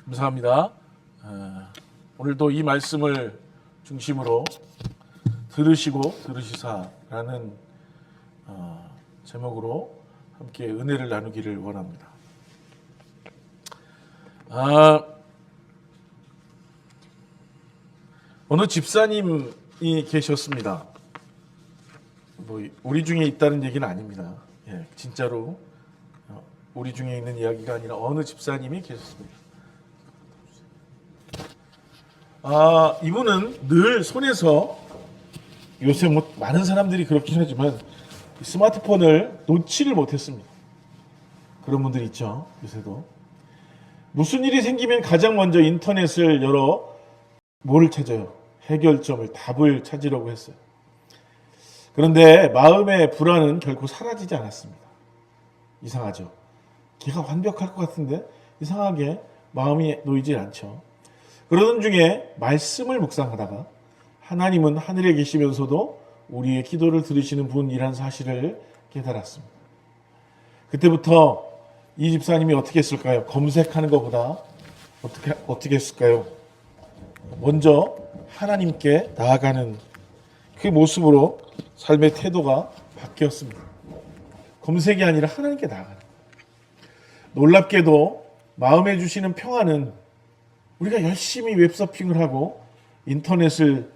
감사합니다. 오늘도 이 말씀을 중심으로 들으시사라는 제목으로 함께 은혜를 나누기를 원합니다. 어느 집사님이 계셨습니다. 우리 중에 있다는 얘기는 아닙니다. 진짜로 우리 중에 있는 이야기가 아니라 어느 집사님이 계셨습니다. 이분은 늘 손에서, 요새 많은 사람들이 그렇긴 하지만 스마트폰을 놓지를 못했습니다. 그런 분들 있죠, 요새도. 무슨 일이 생기면 가장 먼저 인터넷을 열어 뭐를 찾아요? 해결점을, 답을 찾으려고 했어요. 그런데 마음의 불안은 결코 사라지지 않았습니다. 이상하죠? 걔가 완벽할 것 같은데 이상하게 마음이 놓이지 않죠. 그러던 중에 말씀을 묵상하다가 하나님은 하늘에 계시면서도 우리의 기도를 들으시는 분이란 사실을 깨달았습니다. 그때부터 이 집사님이 어떻게 했을까요? 검색하는 것보다 어떻게 했을까요? 먼저 하나님께 나아가는 그 모습으로 삶의 태도가 바뀌었습니다. 검색이 아니라 하나님께 나아가는. 놀랍게도 마음에 주시는 평안은 우리가 열심히 웹서핑을 하고 인터넷에서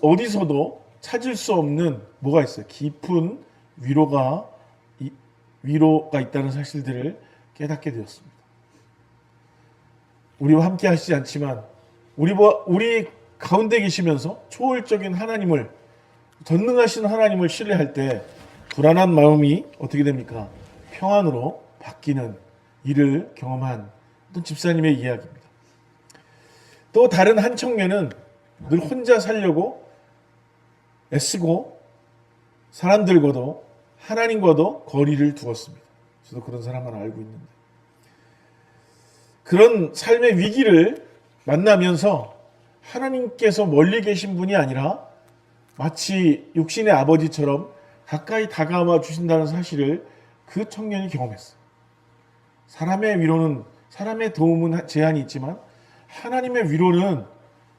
어디서도 찾을 수 없는 뭐가 있어요? 깊은 위로가 있다는 사실들을 깨닫게 되었습니다. 우리와 함께 하시지 않지만 우리 가운데 계시면서 초월적인 하나님을, 전능하신 하나님을 신뢰할 때 불안한 마음이 어떻게 됩니까? 평안으로 바뀌는 일을 경험한 어떤 집사님의 이야기입니다. 또 다른 한 청년은 늘 혼자 살려고 애쓰고 사람들과도 하나님과도 거리를 두었습니다. 저도 그런 사람만 알고 있는데, 그런 삶의 위기를 만나면서 하나님께서 멀리 계신 분이 아니라 마치 육신의 아버지처럼 가까이 다가와 주신다는 사실을 그 청년이 경험했어요. 사람의 위로는, 사람의 도움은 제한이 있지만 하나님의 위로는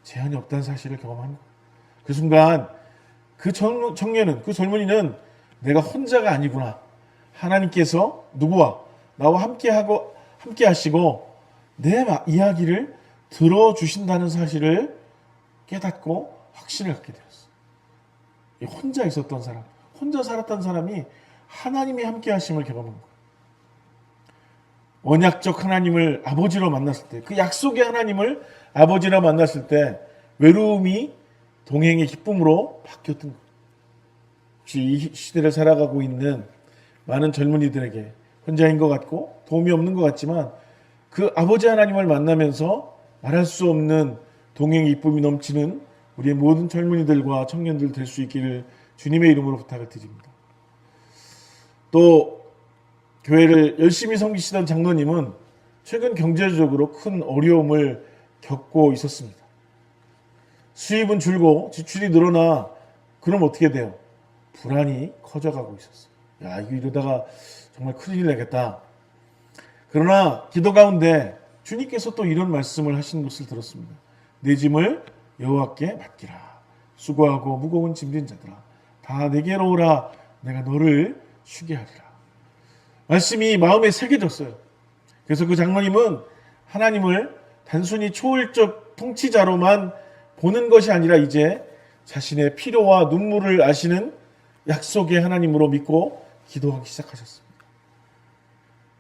제한이 없다는 사실을 경험한 거예요. 그 순간 그 청년은, 그 젊은이는 내가 혼자가 아니구나. 하나님께서 누구와 나와 함께 하시고 내 이야기를 들어주신다는 사실을 깨닫고 확신을 갖게 되었어요. 혼자 있었던 사람, 혼자 살았던 사람이 하나님이 함께 하심을 경험한 거예요. 언약적 하나님을 아버지로 만났을 때, 그 약속의 하나님을 아버지로 만났을 때 외로움이 동행의 기쁨으로 바뀌었던 거예요. 혹시 이 시대를 살아가고 있는 많은 젊은이들에게 혼자인 것 같고 도움이 없는 것 같지만 그 아버지 하나님을 만나면서 말할 수 없는 동행의 기쁨이 넘치는 우리의 모든 젊은이들과 청년들 될 수 있기를 주님의 이름으로 부탁을 드립니다. 또 교회를 열심히 섬기시던 장로님은 최근 경제적으로 큰 어려움을 겪고 있었습니다. 수입은 줄고 지출이 늘어나 그럼 어떻게 돼요? 불안이 커져가고 있었어요. 이러다가 정말 큰일 나겠다. 그러나 기도 가운데 주님께서 또 이런 말씀을 하신 것을 들었습니다. 내 짐을 여호와께 맡기라. 수고하고 무거운 짐진 자들아, 다 내게로 오라. 내가 너를 쉬게 하리라. 말씀이 마음에 새겨졌어요. 그래서 그 장로님은 하나님을 단순히 초월적 통치자로만 보는 것이 아니라 이제 자신의 필요와 눈물을 아시는 약속의 하나님으로 믿고 기도하기 시작하셨습니다.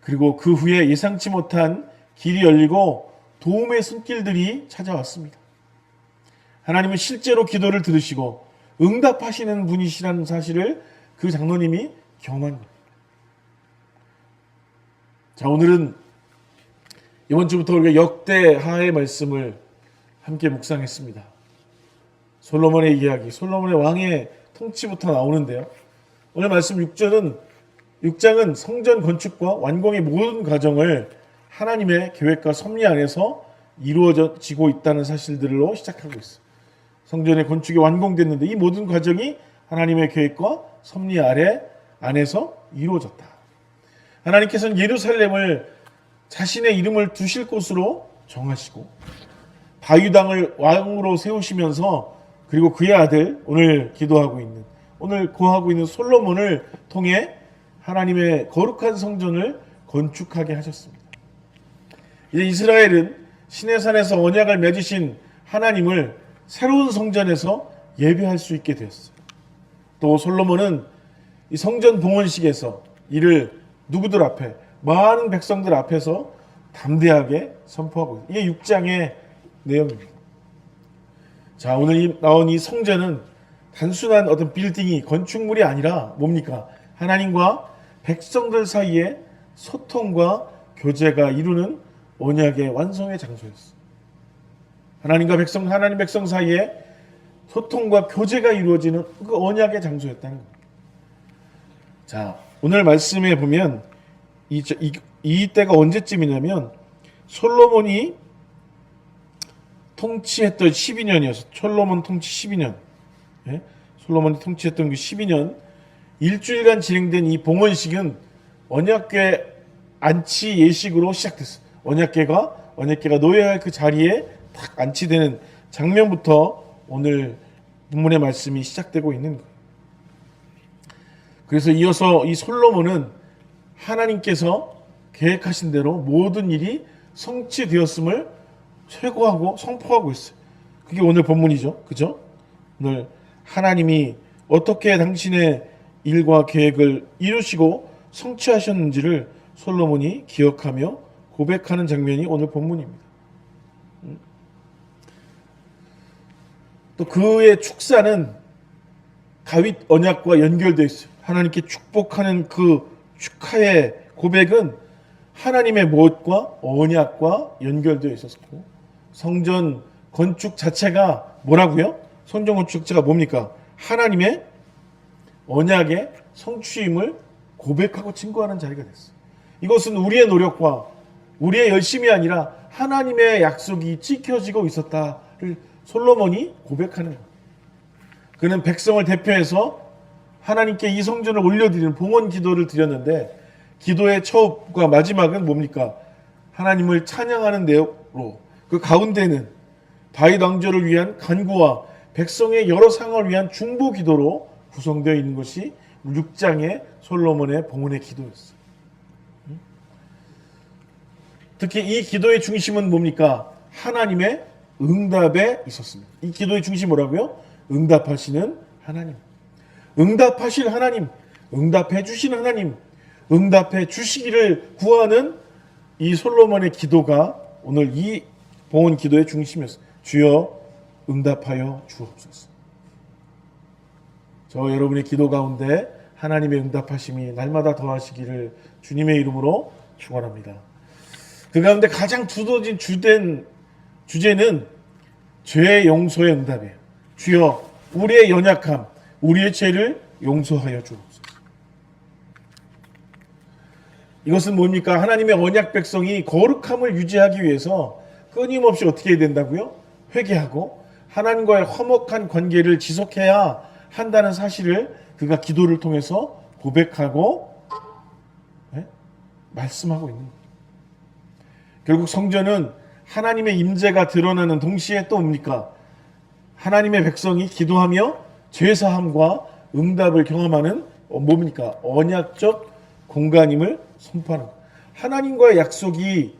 그리고 그 후에 예상치 못한 길이 열리고 도움의 손길들이 찾아왔습니다. 하나님은 실제로 기도를 들으시고 응답하시는 분이시라는 사실을 그 장로님이 경험한 겁니다. 자, 오늘은 이번 주부터 우리가 역대하의 말씀을 함께 묵상했습니다. 솔로몬의 이야기, 솔로몬의 왕의 통치부터 나오는데요. 오늘 말씀 6장은 성전 건축과 완공의 모든 과정을 하나님의 계획과 섭리 안에서 이루어지고 있다는 사실들로 시작하고 있어요. 성전의 건축이 완공됐는데 이 모든 과정이 하나님의 계획과 섭리 안에서 이루어졌다. 하나님께서는 예루살렘을 자신의 이름을 두실 곳으로 정하시고 다윗 왕을 왕으로 세우시면서 그리고 그의 아들 오늘 기도하고 있는 오늘 고하고 있는 솔로몬을 통해 하나님의 거룩한 성전을 건축하게 하셨습니다. 이제 이스라엘은 시내산에서 언약을 맺으신 하나님을 새로운 성전에서 예배할 수 있게 되었어요. 또 솔로몬은 이 성전 봉헌식에서 이를 누구들 앞에 많은 백성들 앞에서 담대하게 선포하고 있어요. 이게 6장의 내용입니다. 자, 오늘 나온 이 성전은 단순한 어떤 빌딩이 건축물이 아니라 뭡니까? 하나님과 백성들 사이에 소통과 교제가 이루는 언약의 완성의 장소였어요. 하나님 백성 사이에 소통과 교제가 이루어지는 그 언약의 장소였다는 겁니다. 자, 오늘 말씀에 보면 이 때가 언제쯤이냐면 솔로몬이 통치했던 12년이었어요. 솔로몬 통치 12년. 예? 솔로몬이 통치했던 그 12년 일주일간 진행된 이 봉헌식은 언약궤 안치 예식으로 시작됐어요. 언약궤가 놓여야 할 그 자리에 딱 안치되는 장면부터 오늘 본문의 말씀이 시작되고 있는 거예요. 그래서 이어서 이 솔로몬은 하나님께서 계획하신 대로 모든 일이 성취되었음을 쇠고하고 선포하고 있어요. 그게 오늘 본문이죠. 그죠? 오늘 하나님이 어떻게 당신의 일과 계획을 이루시고 성취하셨는지를 솔로몬이 기억하며 고백하는 장면이 오늘 본문입니다. 또 그의 축사는 다윗 언약과 연결되어 있어요. 하나님께 축복하는 그 축하의 고백은 하나님의 무엇과 언약과 연결되어 있었고 성전 건축 자체가 뭐라고요? 성전 건축 자체가 뭡니까? 하나님의 언약의 성취임을 고백하고 증거하는 자리가 됐어요. 이것은 우리의 노력과 우리의 열심이 아니라 하나님의 약속이 지켜지고 있었다를 솔로몬이 고백하는 거예요. 그는 백성을 대표해서 하나님께 이 성전을 올려드리는 봉헌 기도를 드렸는데 기도의 처음과 마지막은 뭡니까? 하나님을 찬양하는 내용으로 그 가운데는 다윗 왕조를 위한 간구와 백성의 여러 상황을 위한 중보 기도로 구성되어 있는 것이 6장의 솔로몬의 봉헌의 기도였어요. 특히 이 기도의 중심은 뭡니까? 하나님의 응답에 있었습니다. 이 기도의 중심이 뭐라고요? 응답하시는 하나님. 응답하실 하나님. 응답해 주시는 하나님. 응답해 주시기를 구하는 이 솔로몬의 기도가 오늘 이 봉헌 기도의 중심이었어요. 주여 응답하여 주옵소서. 저 여러분의 기도 가운데 하나님의 응답하심이 날마다 더하시기를 주님의 이름으로 축원합니다. 그 가운데 가장 두드러진 주제는 죄의 용서의 응답이에요. 주여 우리의 연약함, 우리의 죄를 용서하여 주옵소서. 이것은 뭡니까? 하나님의 언약 백성이 거룩함을 유지하기 위해서 끊임없이 어떻게 해야 된다고요? 회개하고 하나님과의 화목한 관계를 지속해야 한다는 사실을 그가 기도를 통해서 고백하고 말씀하고 있는 거예요. 결국 성전은 하나님의 임재가 드러나는 동시에 또 뭡니까? 하나님의 백성이 기도하며 죄사함과 응답을 경험하는 뭡니까? 언약적 공간임을 선포하는 거예요. 하나님과의 약속이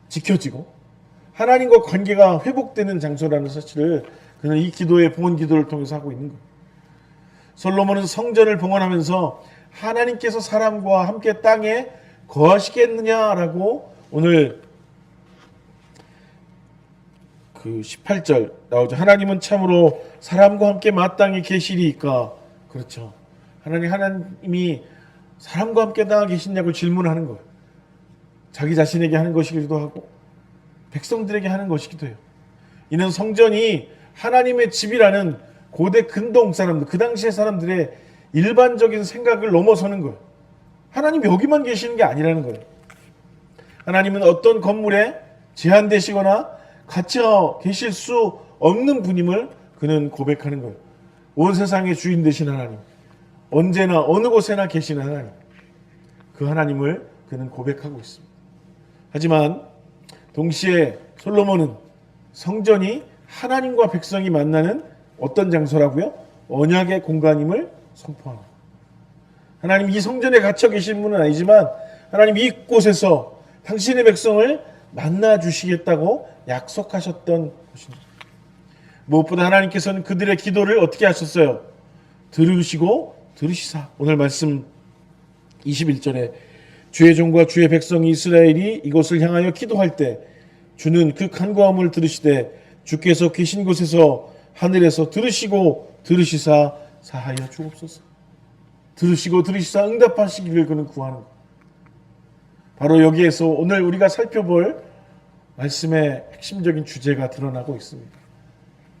지켜지고 하나님과 관계가 회복되는 장소라는 사실을 그는 이 기도의 봉헌 기도를 통해서 하고 있는 거예요. 솔로몬은 성전을 봉헌하면서 하나님께서 사람과 함께 땅에 거하시겠느냐라고 오늘 그 18절 나오죠. 하나님은 참으로 사람과 함께 마땅히 계시리이까. 그렇죠. 하나님이 사람과 함께 땅에 계시냐고 질문하는 거예요. 자기 자신에게 하는 것이기도 하고 백성들에게 하는 것이기도 해요. 이는 성전이 하나님의 집이라는 고대 근동 사람들, 그 당시의 사람들의 일반적인 생각을 넘어서는 거예요. 하나님 여기만 계시는 게 아니라는 거예요. 하나님은 어떤 건물에 제한되시거나 갇혀 계실 수 없는 분임을 그는 고백하는 거예요. 온 세상의 주인 되신 하나님, 언제나 어느 곳에나 계시는 하나님, 그 하나님을 그는 고백하고 있습니다. 하지만 동시에 솔로몬은 성전이 하나님과 백성이 만나는 어떤 장소라고요? 언약의 공간임을 선포합니다. 하나님 이 성전에 갇혀 계신 분은 아니지만 하나님 이곳에서 당신의 백성을 만나 주시겠다고 약속하셨던 것입니다. 무엇보다 하나님께서는 그들의 기도를 어떻게 하셨어요? 들으시고 들으시사. 오늘 말씀 21절에 주의 종과 주의 백성이 이스라엘이 이곳을 향하여 기도할 때 주는 그 간구함을 들으시되 주께서 계신 곳에서 하늘에서 들으시고 들으시사 사하여 주옵소서. 들으시고 들으시사 응답하시기를 그는 구하는 것. 바로 여기에서 오늘 우리가 살펴볼 말씀의 핵심적인 주제가 드러나고 있습니다.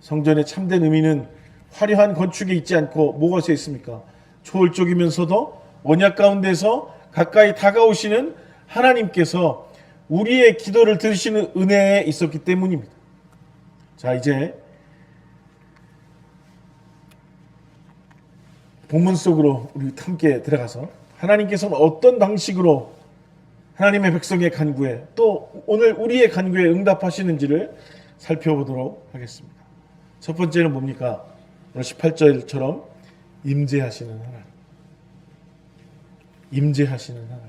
성전의 참된 의미는 화려한 건축에 있지 않고 무엇에 있습니까? 초월적이면서도 언약 가운데서 가까이 다가오시는 하나님께서 우리의 기도를 들으시는 은혜에 있었기 때문입니다. 자, 이제 본문 속으로 우리 함께 들어가서 하나님께서는 어떤 방식으로 하나님의 백성의 간구에 또 오늘 우리의 간구에 응답하시는지를 살펴보도록 하겠습니다. 첫 번째는 뭡니까? 오늘 18절처럼 임재하시는 하나님. 임재하시는 하나님.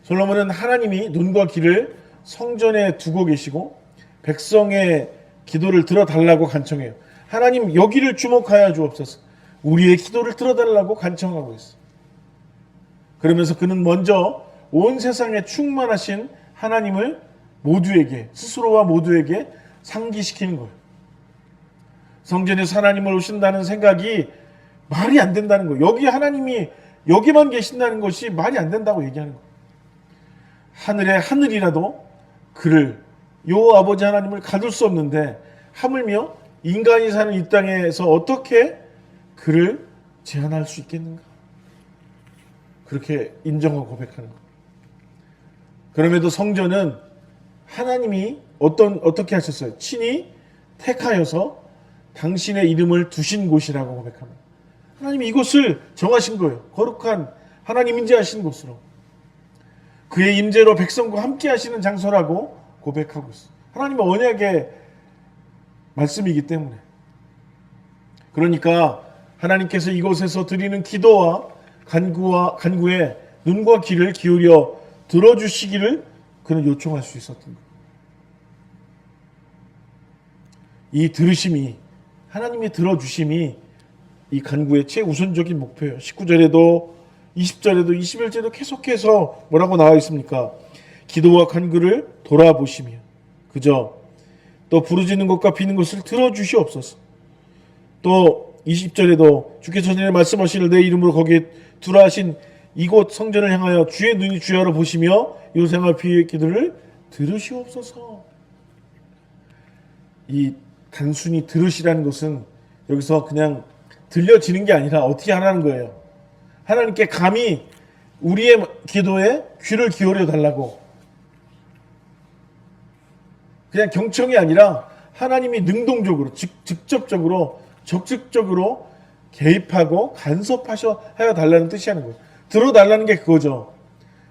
솔로몬은 하나님이 눈과 귀를 성전에 두고 계시고 백성의 기도를 들어달라고 간청해요. 하나님 여기를 주목하여 주옵소서. 우리의 기도를 들어달라고 간청하고 있어요. 그러면서 그는 먼저 온 세상에 충만하신 하나님을 모두에게, 스스로와 모두에게 상기시키는 거예요. 성전에서 하나님을 오신다는 생각이 말이 안 된다는 거예요. 여기 하나님이 여기만 계신다는 것이 말이 안 된다고 얘기하는 거예요. 하늘의 하늘이라도 그를 요 아버지 하나님을 가둘 수 없는데 하물며 인간이 사는 이 땅에서 어떻게 그를 제한할 수 있겠는가? 그렇게 인정하고 고백하는 것. 그럼에도 성전은 하나님이 어떻게 하셨어요? 친히 택하여서 당신의 이름을 두신 곳이라고 고백합니다. 하나님이 이곳을 정하신 거예요. 거룩한 하나님 임재하신 곳으로. 그의 임재로 백성과 함께 하시는 장소라고 고백하고 있어요. 하나님의 언약의 말씀이기 때문에. 그러니까 하나님께서 이곳에서 드리는 기도와 간구에 눈과 귀를 기울여 들어주시기를 그는 요청할 수 있었던 거예요. 이 들으심이, 하나님의 들어주심이 이 간구의 최우선적인 목표예요. 19절에도 20절에도 21절에도 계속해서 뭐라고 나와 있습니까? 기도와 간구를 돌아보시며 그저 또 부르짖는 것과 비는 것을 들어주시옵소서. 또 20절에도 주께서 전에 말씀하시는 내 이름으로 거기에 두라 하신 이곳 성전을 향하여 주의 눈이 주야로 보시며 요생활 피의 기도를 들으시옵소서. 이 단순히 들으시라는 것은 여기서 그냥 들려지는 게 아니라 어떻게 하라는 거예요. 하나님께 감히 우리의 기도에 귀를 기울여 달라고. 그냥 경청이 아니라 하나님이 능동적으로 직접적으로 적극적으로 개입하고 간섭하여 달라는 뜻이 하는 거예요. 들어달라는 게 그거죠.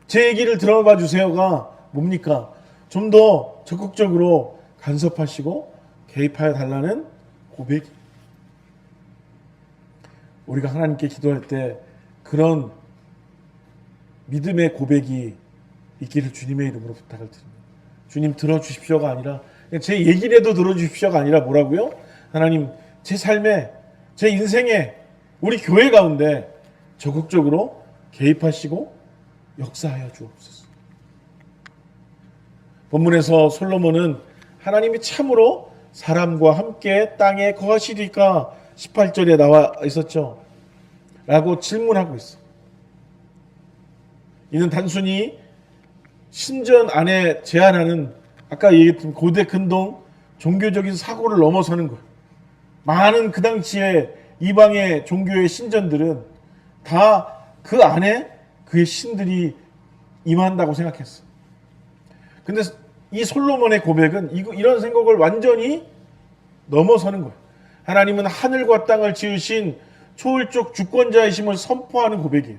제 얘기를 들어봐 주세요가 뭡니까? 좀 더 적극적으로 간섭하시고 개입하여 달라는 고백. 우리가 하나님께 기도할 때 그런 믿음의 고백이 있기를 주님의 이름으로 부탁을 드립니다. 주님 들어주십시오가 아니라 제 얘기라도 들어주십시오가 아니라 뭐라고요? 하나님 제 삶에 제 인생에 우리 교회 가운데 적극적으로 개입하시고 역사하여 주옵소서. 본문에서 솔로몬은 하나님이 참으로 사람과 함께 땅에 거하시리까 18절에 나와 있었죠. 라고 질문하고 있어. 이는 단순히 신전 안에 제한하는 아까 얘기했던 고대 근동 종교적인 사고를 넘어서는 거예요. 많은 그 당시에 이방의 종교의 신전들은 다 그 안에 그의 신들이 임한다고 생각했어. 근데 이 솔로몬의 고백은 이런 생각을 완전히 넘어서는 거예요. 하나님은 하늘과 땅을 지으신 초월적 주권자이심을 선포하는 고백이에요.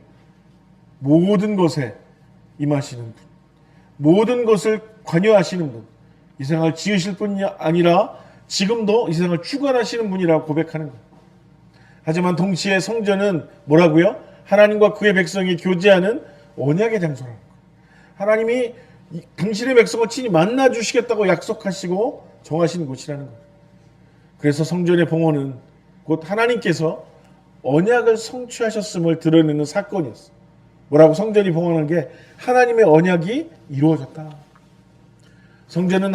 모든 것에 임하시는 분. 모든 것을 관여하시는 분, 이 세상을 지으실 뿐이 아니라 지금도 이 세상을 주관하시는 분이라고 고백하는 거예요. 하지만 동시에 성전은 뭐라고요? 하나님과 그의 백성이 교제하는 언약의 장소라는 거예요. 하나님이 당신의 백성을 친히 만나 주시겠다고 약속하시고 정하신 곳이라는 거예요. 그래서 성전의 봉헌은 곧 하나님께서 언약을 성취하셨음을 드러내는 사건이었어요. 뭐라고? 성전이 봉헌한 게 하나님의 언약이 이루어졌다. 성전은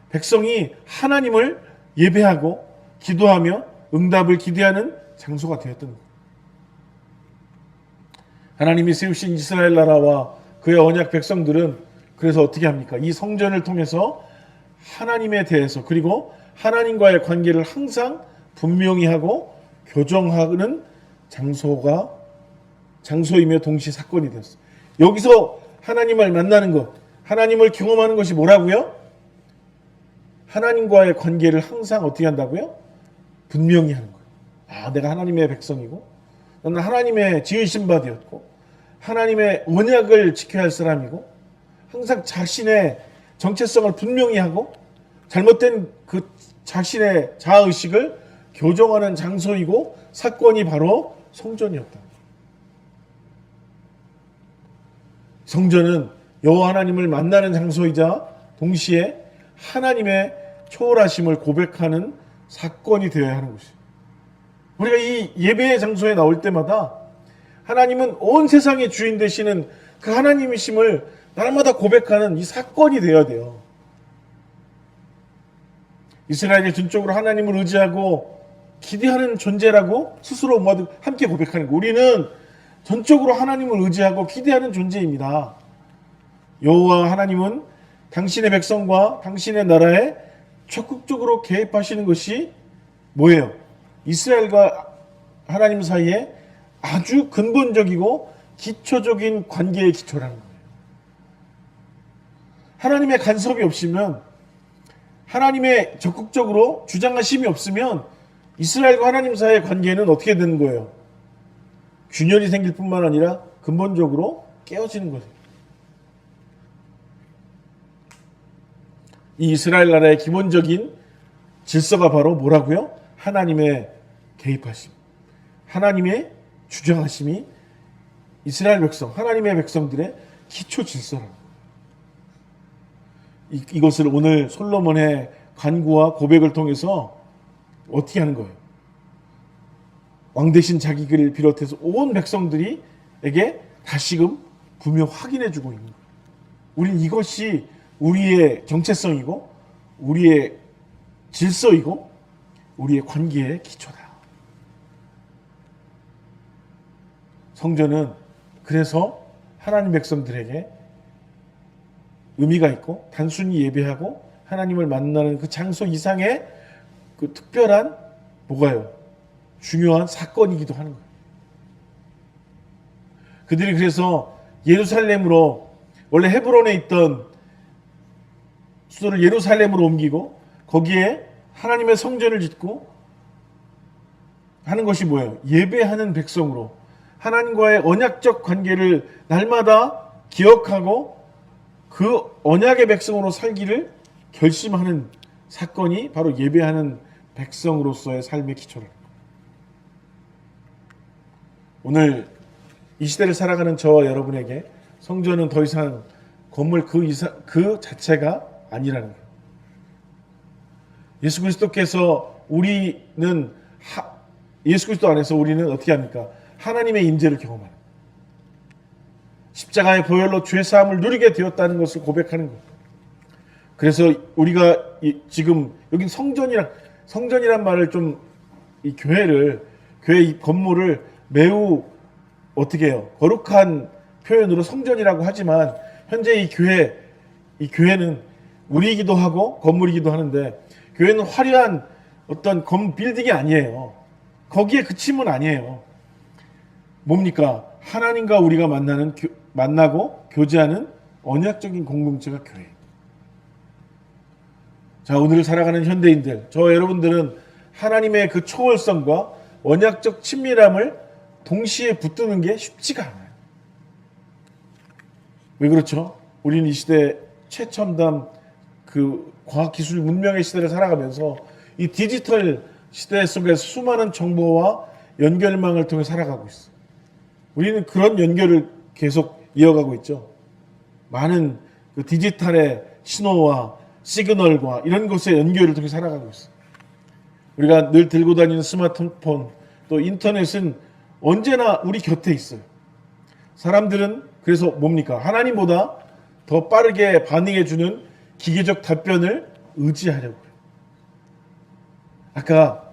백성이 하나님을 예배하고 기도하며 응답을 기대하는 장소가 되었던 거예요. 하나님이 세우신 이스라엘 나라와 그의 언약 백성들은 그래서 어떻게 합니까? 이 성전을 통해서 하나님에 대해서 그리고 하나님과의 관계를 항상 분명히 하고 교정하는 장소이며 동시에 사건이 되었어요. 여기서 하나님을 만나는 것, 하나님을 경험하는 것이 뭐라고요? 하나님과의 관계를 항상 어떻게 한다고요? 분명히 하는 거예요. 내가 하나님의 백성이고 나는 하나님의 지으신 바 되었고 하나님의 언약을 지켜야 할 사람이고 항상 자신의 정체성을 분명히 하고 잘못된 그 자신의 자아의식을 교정하는 장소이고 사건이 바로 성전이었다. 성전은 여호와 하나님을 만나는 장소이자 동시에 하나님의 초월하심을 고백하는 사건이 되어야 하는 것이에요. 우리가 이 예배의 장소에 나올 때마다 하나님은 온 세상의 주인 되시는 그 하나님이심을 날마다 고백하는 이 사건이 되어야 돼요. 이스라엘이 전적으로 하나님을 의지하고 기대하는 존재라고 스스로 모두 함께 고백하는 거. 우리는 전적으로 하나님을 의지하고 기대하는 존재입니다. 여호와 하나님은 당신의 백성과 당신의 나라에 적극적으로 개입하시는 것이 뭐예요? 이스라엘과 하나님 사이에 아주 근본적이고 기초적인 관계의 기초라는 거예요. 하나님의 간섭이 없으면, 하나님의 적극적으로 주장하심이 없으면 이스라엘과 하나님 사이의 관계는 어떻게 되는 거예요? 균열이 생길 뿐만 아니라 근본적으로 깨어지는 거예요. 이 이스라엘 나라의 기본적인 질서가 바로 뭐라고요? 하나님의 개입하심, 하나님의 주장하심이 이스라엘 백성, 하나님의 백성들의 기초 질서라는 거예요. 이것을 오늘 솔로몬의 간구와 고백을 통해서 어떻게 하는 거예요? 왕 대신 자기를 비롯해서 온 백성들에게 다시금 분명 확인해 주고 있는 거예요. 우린 이것이 우리의 정체성이고 우리의 질서이고 우리의 관계의 기초다. 성전은 그래서 하나님 백성들에게 의미가 있고 단순히 예배하고 하나님을 만나는 그 장소 이상의 그 특별한 뭐가요? 중요한 사건이기도 하는 거예요. 그들이 그래서 예루살렘으로, 원래 헤브론에 있던 수도를 예루살렘으로 옮기고 거기에 하나님의 성전을 짓고 하는 것이 뭐예요? 예배하는 백성으로 하나님과의 언약적 관계를 날마다 기억하고 그 언약의 백성으로 살기를 결심하는 사건이 바로 예배하는 백성으로서의 삶의 기초입니다. 오늘 이 시대를 살아가는 저와 여러분에게 성전은 더 이상 건물 그 자체가 아니라는 거예요. 예수 그리스도께서 예수 그리스도 안에서 우리는 어떻게 합니까? 하나님의 임재를 경험하는, 십자가의 보혈로 죄 사함을 누리게 되었다는 것을 고백하는 거예요. 그래서 우리가 지금 여기 성전이란 말을 좀, 이 교회 이 건물을 매우 어떻게 해요? 거룩한 표현으로 성전이라고 하지만 현재 이 교회는 우리이기도 하고 건물이기도 하는데, 교회는 화려한 어떤 빌딩이 아니에요. 거기에 그침은 아니에요. 뭡니까? 하나님과 우리가 만나고 교제하는 언약적인 공동체가 교회. 자, 오늘 살아가는 현대인들, 저 여러분들은 하나님의 그 초월성과 언약적 친밀함을 동시에 붙드는 게 쉽지가 않아요. 왜 그렇죠? 우리는 이 시대 최첨단 그 과학기술 문명의 시대를 살아가면서 이 디지털 시대 속에 수많은 정보와 연결망을 통해 살아가고 있어요. 우리는 그런 연결을 계속 이어가고 있죠. 많은 그 디지털의 신호와 시그널과 이런 것의 연결을 통해 살아가고 있어요. 우리가 늘 들고 다니는 스마트폰 또 인터넷은 언제나 우리 곁에 있어요. 사람들은 그래서 뭡니까? 하나님보다 더 빠르게 반응해주는 기계적 답변을 의지하려고 해요. 아까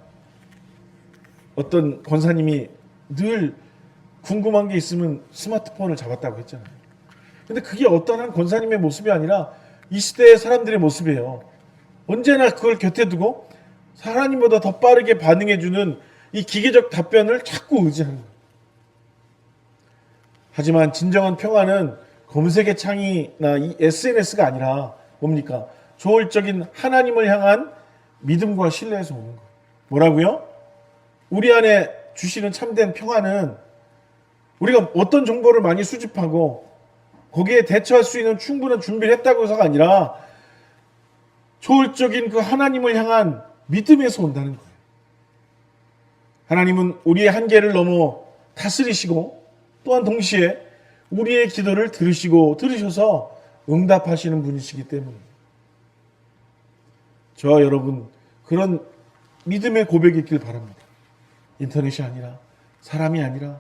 어떤 권사님이 늘 궁금한 게 있으면 스마트폰을 잡았다고 했잖아요. 근데 그게 어떤 한 권사님의 모습이 아니라 이 시대의 사람들의 모습이에요. 언제나 그걸 곁에 두고 하나님보다 더 빠르게 반응해주는 이 기계적 답변을 자꾸 의지하는 거예요. 하지만 진정한 평화는 검색의 창이나 이 SNS가 아니라 뭡니까? 조울적인 하나님을 향한 믿음과 신뢰에서 오는 거예요. 뭐라고요? 우리 안에 주시는 참된 평화는 우리가 어떤 정보를 많이 수집하고 거기에 대처할 수 있는 충분한 준비를 했다고 해서가 아니라 조울적인 그 하나님을 향한 믿음에서 온다는 거예요. 하나님은 우리의 한계를 넘어 다스리시고 또한 동시에 우리의 기도를 들으셔서 응답하시는 분이시기 때문입니다. 저와 여러분 그런 믿음의 고백이 있길 바랍니다. 인터넷이 아니라 사람이 아니라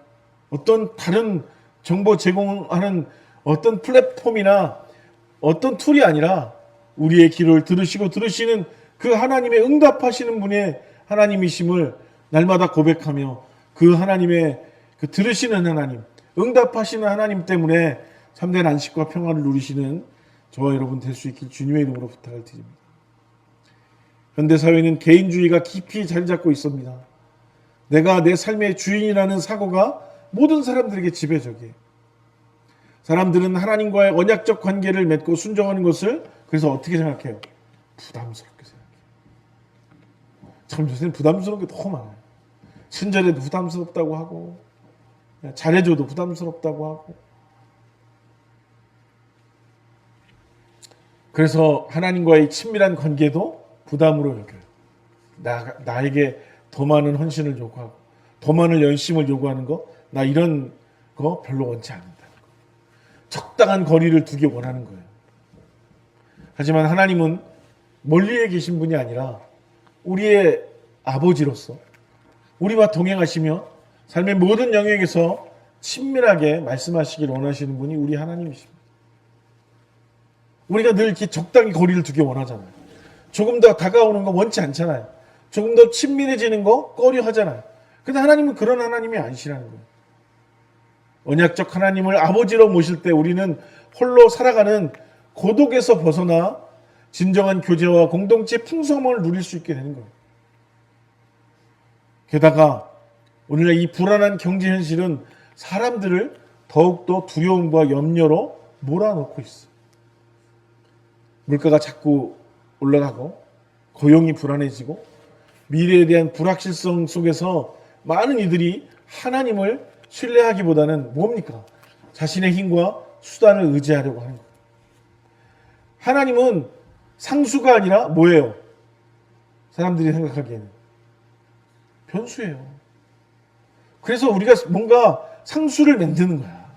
어떤 다른 정보 제공하는 어떤 플랫폼이나 어떤 툴이 아니라 우리의 기도를 들으시는 그 하나님의 응답하시는 분의 하나님이심을 날마다 고백하며 그 하나님의 그 들으시는 하나님, 응답하시는 하나님 때문에 참된 안식과 평화를 누리시는 저와 여러분 될 수 있길 주님의 이름으로 부탁을 드립니다. 현대사회는 개인주의가 깊이 자리 잡고 있습니다. 내가 내 삶의 주인이라는 사고가 모든 사람들에게 지배적이에요. 사람들은 하나님과의 언약적 관계를 맺고 순종하는 것을 그래서 어떻게 생각해요? 부담스럽게 생각해요. 참 요새는 부담스러운 게 너무 많아요. 친절해도 부담스럽다고 하고 잘해줘도 부담스럽다고 하고 그래서 하나님과의 친밀한 관계도 부담으로 여겨요. 나에게 더 많은 헌신을 요구하고 더 많은 열심을 요구하는 거 나 이런 거 별로 원치 않는다는 거. 적당한 거리를 두기 원하는 거예요. 하지만 하나님은 멀리에 계신 분이 아니라 우리의 아버지로서 우리와 동행하시며 삶의 모든 영역에서 친밀하게 말씀하시길 원하시는 분이 우리 하나님이십니다. 우리가 늘 이렇게 적당히 거리를 두기 원하잖아요. 조금 더 다가오는 거 원치 않잖아요. 조금 더 친밀해지는 거 꺼려 하잖아요. 근데 하나님은 그런 하나님이 아니시라는 거예요. 언약적 하나님을 아버지로 모실 때 우리는 홀로 살아가는 고독에서 벗어나 진정한 교제와 공동체 풍성함을 누릴 수 있게 되는 거예요. 게다가 오늘날 이 불안한 경제 현실은 사람들을 더욱더 두려움과 염려로 몰아넣고 있어요. 물가가 자꾸 올라가고 고용이 불안해지고 미래에 대한 불확실성 속에서 많은 이들이 하나님을 신뢰하기보다는 뭡니까? 자신의 힘과 수단을 의지하려고 하는 거예요. 하나님은 상수가 아니라 뭐예요? 사람들이 생각하기에는 변수예요. 그래서 우리가 뭔가 상수를 만드는 거야.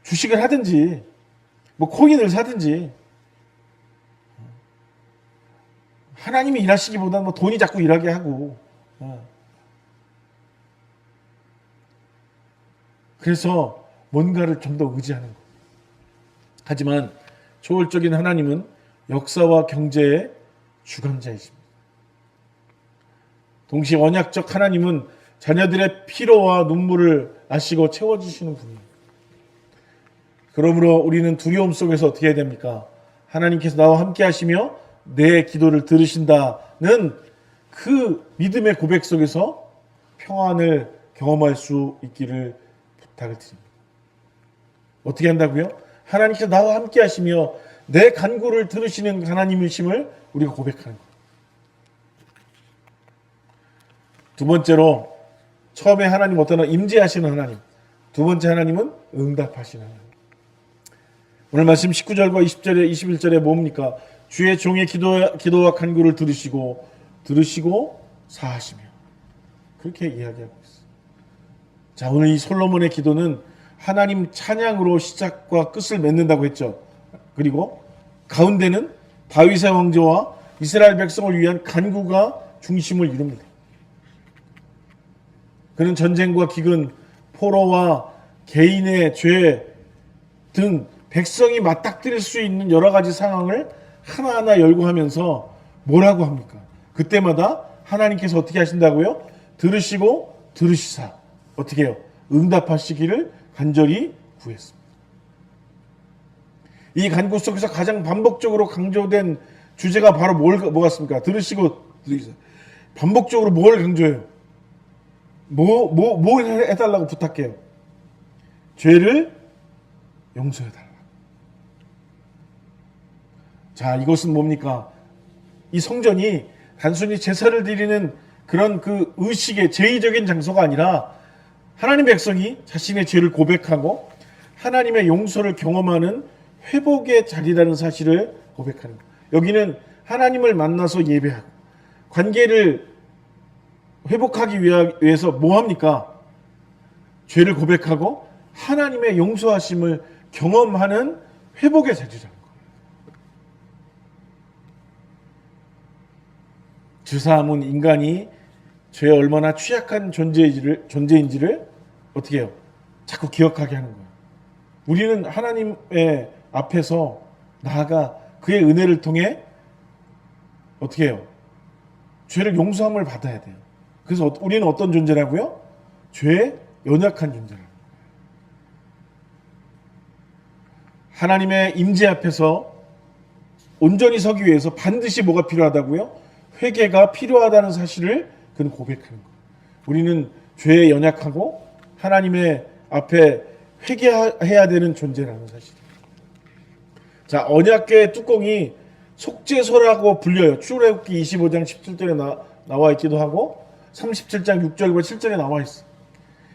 주식을 하든지 코인을 사든지 하나님이 일하시기보다는 돈이 자꾸 일하게 하고 그래서 뭔가를 좀 더 의지하는 거예요. 하지만 초월적인 하나님은 역사와 경제의 주관자이십니다. 동시에 언약적 하나님은 자녀들의 피로와 눈물을 아시고 채워주시는 분이에요. 그러므로 우리는 두려움 속에서 어떻게 해야 됩니까? 하나님께서 나와 함께 하시며 내 기도를 들으신다는 그 믿음의 고백 속에서 평안을 경험할 수 있기를 부탁을 드립니다. 어떻게 한다고요? 하나님께서 나와 함께 하시며 내 간구를 들으시는 하나님이심을 우리가 고백하는 거예요. 두 번째로 처음에 하나님 어떤 임재하시는 하나님, 두 번째 하나님은 응답하시는 하나님. 오늘 말씀 19절과 20절에 21절에 뭡니까? 주의 종의 기도와 간구를 들으시고 사하시며 그렇게 이야기하고 있어요. 자, 오늘 이 솔로몬의 기도는 하나님 찬양으로 시작과 끝을 맺는다고 했죠. 그리고 가운데는 다윗의 왕조와 이스라엘 백성을 위한 간구가 중심을 이룹니다. 그는 전쟁과 기근, 포로와 개인의 죄 등 백성이 맞닥뜨릴 수 있는 여러 가지 상황을 하나하나 열거하면서 뭐라고 합니까? 그때마다 하나님께서 어떻게 하신다고요? 들으시사 어떻게 해요? 응답하시기를 간절히 구했습니다. 이 간구 속에서 가장 반복적으로 강조된 주제가 바로 뭐 같습니까? 들으시사. 반복적으로 뭘 강조해요? 뭐 해달라고 부탁해요? 죄를 용서해달라. 자, 이것은 뭡니까? 이 성전이 단순히 제사를 드리는 그런 그 의식의 제의적인 장소가 아니라 하나님 백성이 자신의 죄를 고백하고 하나님의 용서를 경험하는 회복의 자리라는 사실을 고백하는 거예요. 여기는 하나님을 만나서 예배하고 관계를 회복하기 위해서 뭐 합니까? 죄를 고백하고 하나님의 용서하심을 경험하는 회복의 자리라는 거예요. 주사함은 인간이 죄에 얼마나 취약한 존재인지를 어떻게 해요? 자꾸 기억하게 하는 거예요. 우리는 하나님의 앞에서 나아가 그의 은혜를 통해 어떻게 해요? 죄를 용서함을 받아야 돼요. 그래서 우리는 어떤 존재라고요? 죄에 연약한 존재라고요. 하나님의 임재 앞에서 온전히 서기 위해서 반드시 뭐가 필요하다고요? 회개가 필요하다는 사실을 그는 고백하는 거예요. 우리는 죄에 연약하고 하나님의 앞에 회개해야 되는 존재라는 사실이에요. 자, 언약궤의 뚜껑이 속죄소라고 불려요. 출애굽기 25장 17절에 나와 있기도 하고 37장 6절과 7절에 나와 있어요.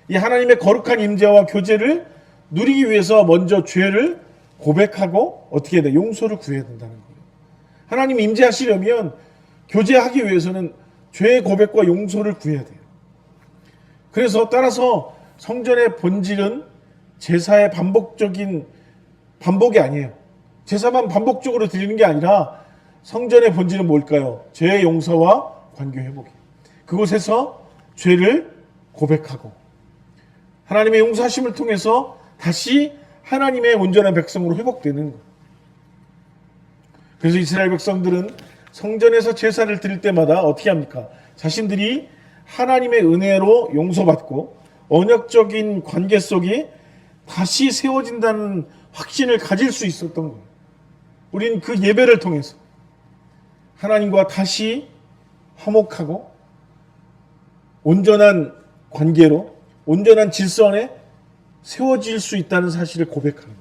이 하나님의 거룩한 임재와 교제를 누리기 위해서 먼저 죄를 고백하고 어떻게 해야 돼? 용서를 구해야 된다는 거예요. 하나님 임재하시려면 교제하기 위해서는 죄의 고백과 용서를 구해야 돼요. 그래서 따라서 성전의 본질은 제사의 반복이 아니에요. 제사만 반복적으로 드리는 게 아니라 성전의 본질은 뭘까요? 죄의 용서와 관계 회복이에요. 그곳에서 죄를 고백하고 하나님의 용서하심을 통해서 다시 하나님의 온전한 백성으로 회복되는 거예요. 그래서 이스라엘 백성들은 성전에서 제사를 드릴 때마다 어떻게 합니까? 자신들이 하나님의 은혜로 용서받고 언약적인 관계 속에 다시 세워진다는 확신을 가질 수 있었던 거예요. 우린 그 예배를 통해서 하나님과 다시 화목하고 온전한 관계로 온전한 질서 안에 세워질 수 있다는 사실을 고백하는 거예요.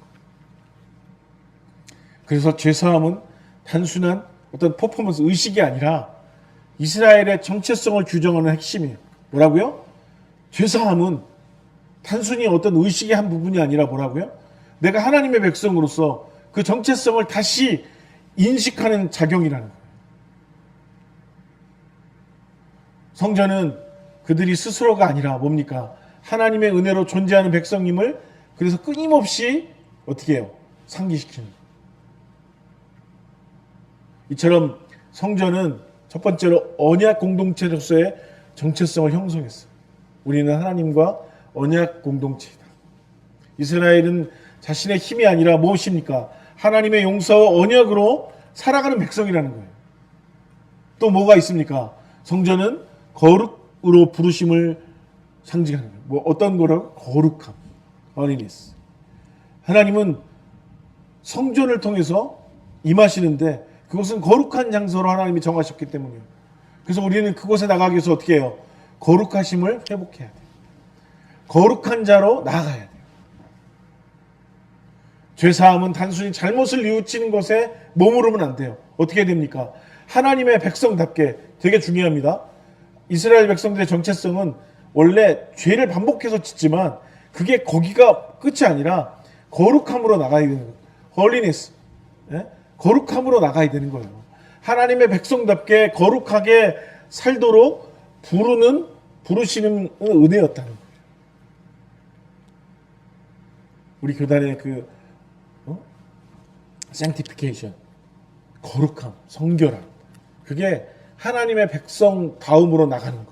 그래서 죄사함은 단순한 어떤 퍼포먼스 의식이 아니라 이스라엘의 정체성을 규정하는 핵심이에요. 뭐라고요? 죄사함은 단순히 어떤 의식의 한 부분이 아니라 뭐라고요? 내가 하나님의 백성으로서 그 정체성을 다시 인식하는 작용이라는 거예요. 성전은 그들이 스스로가 아니라 뭡니까? 하나님의 은혜로 존재하는 백성님을 그래서 끊임없이 어떻게 해요? 상기시키는 거예요. 이처럼 성전은 첫 번째로 언약 공동체로서의 정체성을 형성했어요. 우리는 하나님과 언약 공동체이다. 이스라엘은 자신의 힘이 아니라 무엇입니까? 하나님의 용서와 언약으로 살아가는 백성이라는 거예요. 또 뭐가 있습니까? 성전은 거룩으로 부르심을 상징하는 거예요. 뭐 어떤 거라고? 거룩함, holiness. 하나님은 성전을 통해서 임하시는데 그것은 거룩한 장소로 하나님이 정하셨기 때문이에요. 그래서 우리는 그곳에 나가기 위해서 어떻게 해요? 거룩하심을 회복해야 돼요. 거룩한 자로 나아가야 돼요. 죄사함은 단순히 잘못을 뉘우치는 것에 머무르면 안 돼요. 어떻게 됩니까? 하나님의 백성답게 되게 중요합니다. 이스라엘 백성들의 정체성은 원래 죄를 반복해서 짓지만 그게 거기가 끝이 아니라 거룩함으로 나가야 되는 거예요. 홀리니스. 예? 거룩함으로 나가야 되는 거예요. 하나님의 백성답게 거룩하게 살도록 부르시는 은혜였다는 거예요. 우리 교단의 sanctification, 거룩함, 성결함, 그게 하나님의 백성 다음으로 나가는 거예요.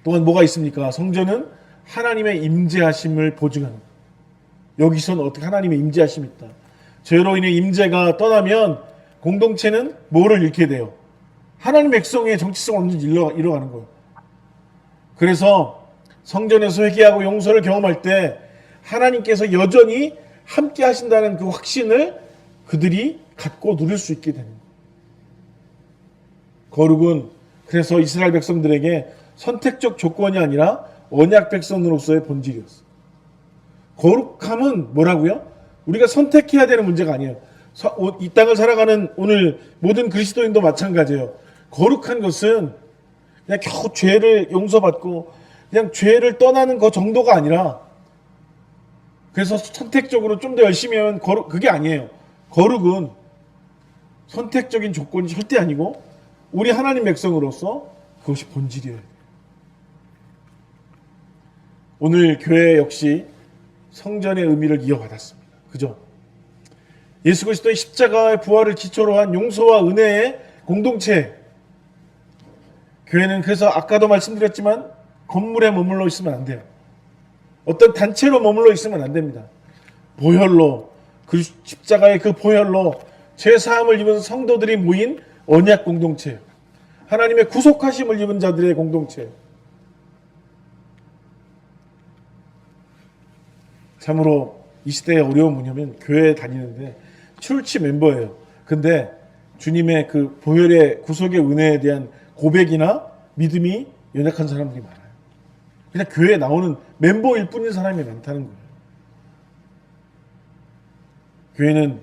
또한 뭐가 있습니까? 성전은 하나님의 임재하심을 보증하는 거예요. 여기서는 어떻게 하나님의 임재하심이 있다. 죄로 인해 임재가 떠나면 공동체는 뭐를 잃게 돼요? 하나님 백성의 정체성을 완전히 잃어가는 거예요. 그래서 성전에서 회개하고 용서를 경험할 때 하나님께서 여전히 함께 하신다는 그 확신을 그들이 갖고 누릴 수 있게 되는 거예요. 거룩은 그래서 이스라엘 백성들에게 선택적 조건이 아니라 언약 백성으로서의 본질이었어요. 거룩함은 뭐라고요? 우리가 선택해야 되는 문제가 아니에요. 이 땅을 살아가는 오늘 모든 그리스도인도 마찬가지예요. 거룩한 것은 그냥 겨우 죄를 용서받고 그냥 죄를 떠나는 것 정도가 아니라, 그래서 선택적으로 좀 더 열심히 하면 그게 아니에요. 거룩은 선택적인 조건이 절대 아니고 우리 하나님 백성으로서 그것이 본질이에요. 오늘 교회 역시 성전의 의미를 이어받았습니다. 그죠? 예수 그리스도의 십자가의 부활을 기초로 한 용서와 은혜의 공동체. 교회는 그래서 아까도 말씀드렸지만 건물에 머물러 있으면 안 돼요. 어떤 단체로 머물러 있으면 안 됩니다. 보혈로, 그 십자가의 그 보혈로 죄사함을 입은 성도들이 모인 언약 공동체예요. 하나님의 구속하심을 입은 자들의 공동체예요. 참으로 이 시대의 어려운 뭐냐면 교회에 다니는데 출치 멤버예요. 근데 주님의 그 보혈의 구속의 은혜에 대한 고백이나 믿음이 연약한 사람들이 많아요. 그냥 교회에 나오는 멤버일 뿐인 사람이 많다는 거예요. 교회는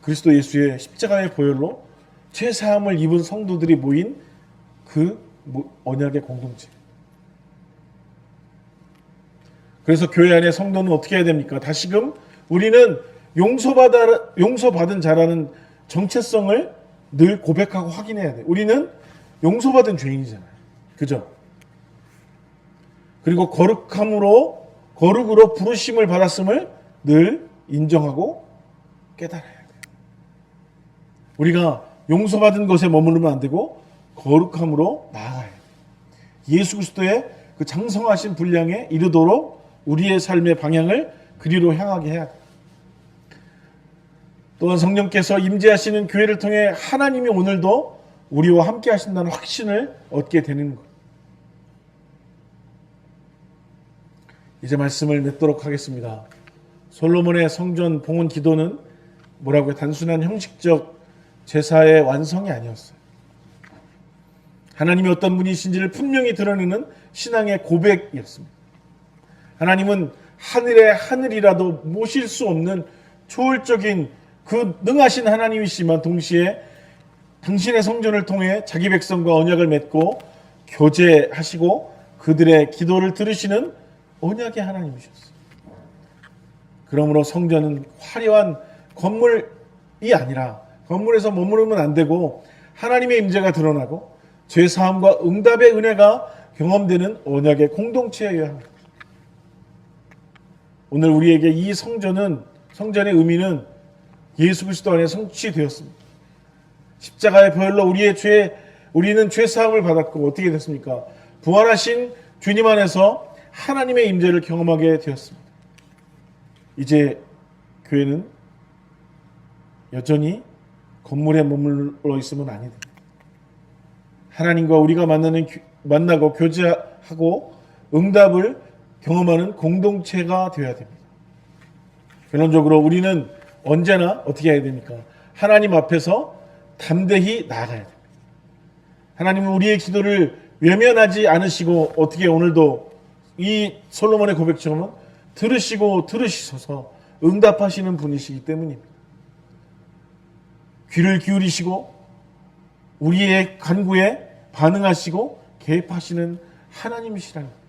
그리스도 예수의 십자가의 보혈로 죄사함을 입은 성도들이 모인 그 언약의 공동체. 그래서 교회 안에 성도는 어떻게 해야 됩니까? 다시금 우리는 용서받은 자라는 정체성을 늘 고백하고 확인해야 돼요. 우리는 용서받은 죄인이잖아요. 그죠? 그리고 거룩으로 부르심을 받았음을 늘 인정하고 깨달아야 돼요. 우리가 용서받은 것에 머무르면 안 되고 거룩함으로 나아가야 돼요. 예수 그리스도의 그 장성하신 분량에 이르도록 우리의 삶의 방향을 그리로 향하게 해야 돼요. 또한 성령께서 임재하시는 교회를 통해 하나님이 오늘도 우리와 함께 하신다는 확신을 얻게 되는 것. 이제 말씀을 맺도록 하겠습니다. 솔로몬의 성전 봉헌 기도는 뭐라고요? 단순한 형식적 제사의 완성이 아니었어요. 하나님이 어떤 분이신지를 분명히 드러내는 신앙의 고백이었습니다. 하나님은 하늘의 하늘이라도 모실 수 없는 초월적인 그 능하신 하나님이시지만 동시에 당신의 성전을 통해 자기 백성과 언약을 맺고 교제하시고 그들의 기도를 들으시는 언약의 하나님이셨어요. 그러므로 성전은 화려한 건물이 아니라 건물에서 머무르면 안 되고 하나님의 임재가 드러나고 죄사함과 응답의 은혜가 경험되는 언약의 공동체여야 합니다. 오늘 우리에게 이 성전의 의미는 예수 그리스도 안에 성취되었습니다. 십자가의 보혈로 우리는 죄사함을 받았고 어떻게 됐습니까? 부활하신 주님 안에서 하나님의 임재를 경험하게 되었습니다. 이제 교회는 여전히 건물에 머물러 있으면 아니 됩니다. 하나님과 우리가 만나고 교제하고 응답을 경험하는 공동체가 되어야 됩니다. 결론적으로 우리는 언제나 어떻게 해야 됩니까? 하나님 앞에서 담대히 나아가야 됩니다. 하나님은 우리의 기도를 외면하지 않으시고 어떻게 오늘도 이 솔로몬의 고백처럼 들으시셔서 응답하시는 분이시기 때문입니다. 귀를 기울이시고 우리의 간구에 반응하시고 개입하시는 하나님이시라는 거예요.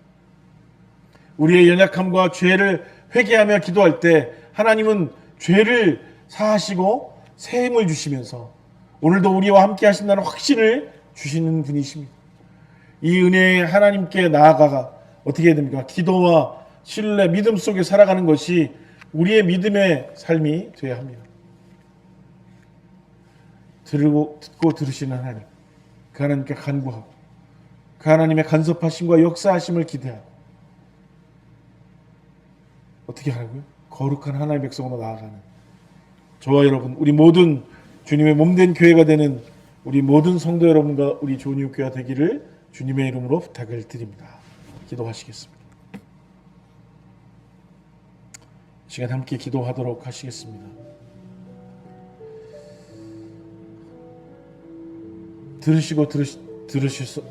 우리의 연약함과 죄를 회개하며 기도할 때 하나님은 죄를 사하시고 새 힘을 주시면서 오늘도 우리와 함께 하신다는 확신을 주시는 분이십니다. 이 은혜에 하나님께 나아가가 어떻게 해야 됩니까? 기도와 신뢰, 믿음 속에 살아가는 것이 우리의 믿음의 삶이 되어야 합니다. 듣고 들으시는 하나님, 그 하나님께 간구하고 그 하나님의 간섭하심과 역사하심을 기대하고 어떻게 하라고요? 거룩한 하나님의 백성으로 나아가는 저와 여러분, 우리 모든 주님의 몸된 교회가 되는 우리 모든 성도 여러분과 우리 조니우교회가 되기를 주님의 이름으로 부탁을 드립니다. 기도하시겠습니다. 시간 함께 기도하도록 하시겠습니다.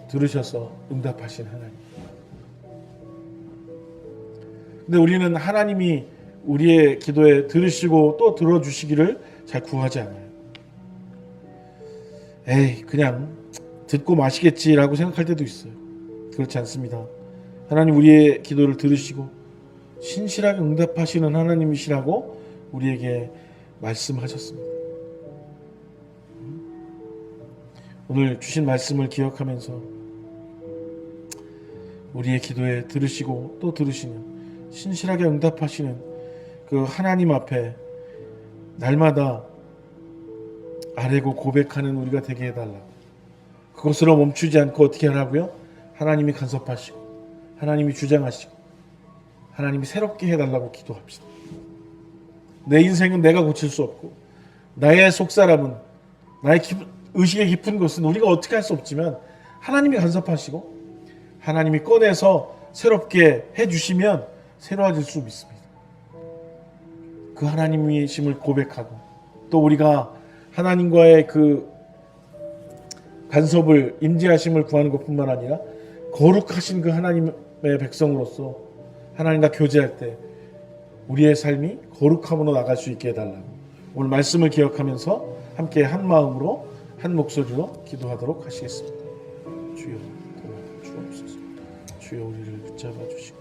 들으셔서 응답하신 하나님. 근데 우리는 하나님이 우리의 기도에 들으시고 또 들어주시기를 잘 구하지 않아요. 에이, 그냥 듣고 마시겠지라고 생각할 때도 있어요. 그렇지 않습니다. 하나님 우리의 기도를 들으시고 신실하게 응답하시는 하나님이시라고 우리에게 말씀하셨습니다. 오늘 주신 말씀을 기억하면서 우리의 기도에 들으시고 또 들으시는 신실하게 응답하시는 그 하나님 앞에 날마다 아뢰고 고백하는 우리가 되게 해달라고. 그것으로 멈추지 않고 어떻게 하라고요? 하나님이 간섭하시고 하나님이 주장하시고 하나님이 새롭게 해달라고 기도합시다. 내 인생은 내가 고칠 수 없고 나의 속사람은 나의 의식의 깊은 것은 우리가 어떻게 할 수 없지만 하나님이 간섭하시고 하나님이 꺼내서 새롭게 해주시면 새로워질 수 있습니다. 그 하나님이심을 고백하고 또 우리가 하나님과의 그 간섭을 임재하심을 구하는 것뿐만 아니라 거룩하신 그 하나님의 백성으로서 하나님과 교제할 때 우리의 삶이 거룩함으로 나갈 수 있게 해달라고 오늘 말씀을 기억하면서 함께 한 마음으로 한 목소리로 기도하도록 하시겠습니다. 주여 도와주옵소서. 주여 우리를 붙잡아 주시고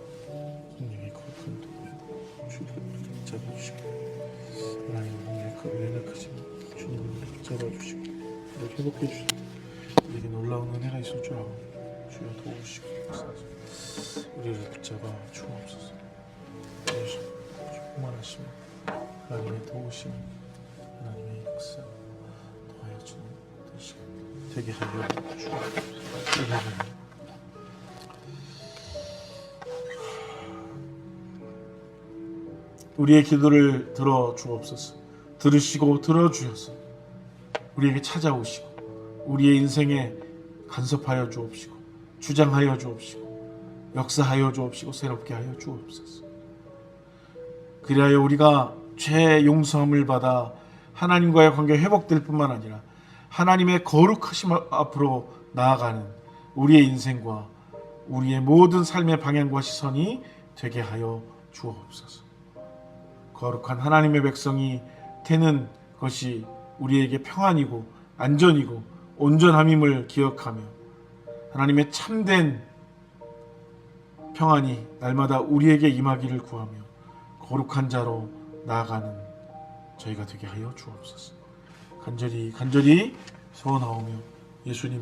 성령의 거룩한 도와 주를 붙잡아 주시고 하나님 우리의 그 연약하신 주님을 붙잡아 주시고 우리를 회복해 주시고 우리에게 놀라운 은혜가 있을 줄 알고 주여 도우시고 우리를 붙잡아 주옵소서. 충만하시며 하나님의 도우심 하나님의 역사 더하여 주는 되시고 되게 하여 주옵소서. 우리의 기도를 들어 주옵소서. 들으시고 들어 주셔서 우리에게 찾아오시고 우리의 인생에 간섭하여 주옵시고 주장하여 주옵시고 역사하여 주옵시고 새롭게 하여 주옵소서. 그리하여 우리가 죄 용서함을 받아 하나님과의 관계가 회복될 뿐만 아니라 하나님의 거룩하심 앞으로 나아가는 우리의 인생과 우리의 모든 삶의 방향과 시선이 되게 하여 주옵소서. 거룩한 하나님의 백성이 되는 것이 우리에게 평안이고 안전이고 온전함임을 기억하며 하나님의 참된 평안이 날마다 우리에게 임하기를 구하며 거룩한 자로 나아가는 저희가 되게 하여 주옵소서. 간절히 소원하오며 예수님